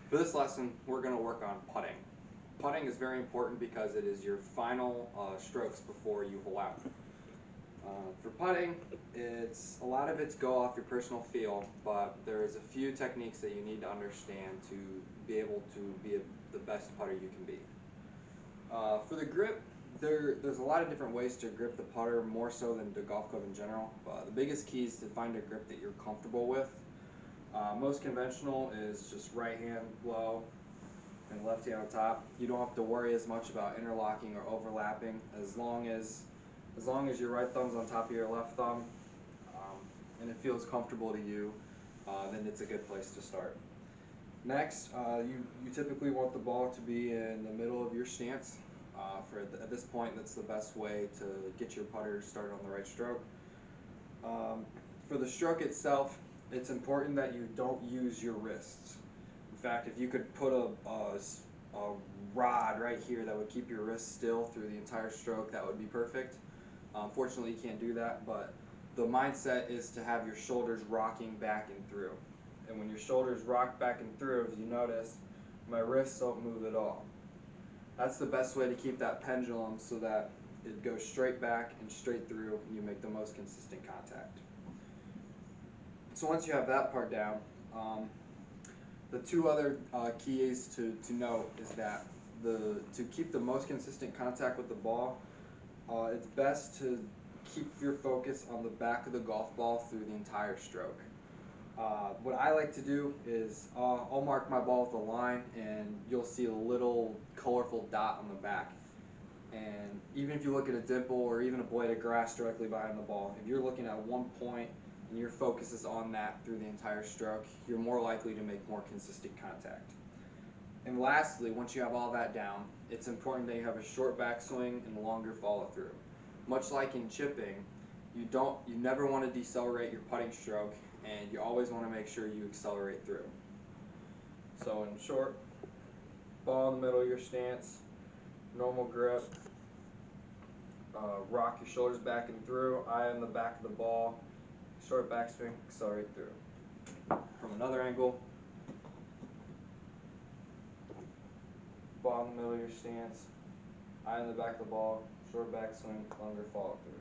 For this lesson, we're going to work on putting. Putting is very important because it is your final strokes before you hole out. For putting, a lot of it's go off your personal feel, but there's a few techniques that you need to understand to be able to be the best putter you can be. For the grip, there's a lot of different ways to grip the putter, more so than the golf club in general. The biggest key is to find a grip that you're comfortable with. Most conventional is just right hand low and left hand on top. You don't have to worry as much about interlocking or overlapping as long as your right thumb's on top of your left thumb, and it feels comfortable to you, then it's a good place to start. Next, you typically want the ball to be in the middle of your stance. At this point, that's the best way to get your putter started on the right stroke. For the stroke itself, it's important that you don't use your wrists. In fact, if you could put a rod right here that would keep your wrists still through the entire stroke, that would be perfect. Unfortunately, you can't do that, but the mindset is to have your shoulders rocking back and through. And when your shoulders rock back and through, as you notice, my wrists don't move at all. That's the best way to keep that pendulum so that it goes straight back and straight through and you make the most consistent contact. So once you have that part down, the two other keys to note is that to keep the most consistent contact with the ball, it's best to keep your focus on the back of the golf ball through the entire stroke. What I like to do is I'll mark my ball with a line, and you'll see a little colorful dot on the back. And even if you look at a dimple or even a blade of grass directly behind the ball, if you're looking at one point and your focus is on that through the entire stroke, you're more likely to make more consistent contact. And lastly, once you have all that down, it's important that you have a short backswing and longer follow through. Much like in chipping, you never want to decelerate your putting stroke, and you always want to make sure you accelerate through. So in short, ball in the middle of your stance, normal grip, rock your shoulders back and through, eye on the back of the ball, short backswing, accelerate through. From another angle, ball in the middle of your stance, eye on the back of the ball, short backswing, longer follow through.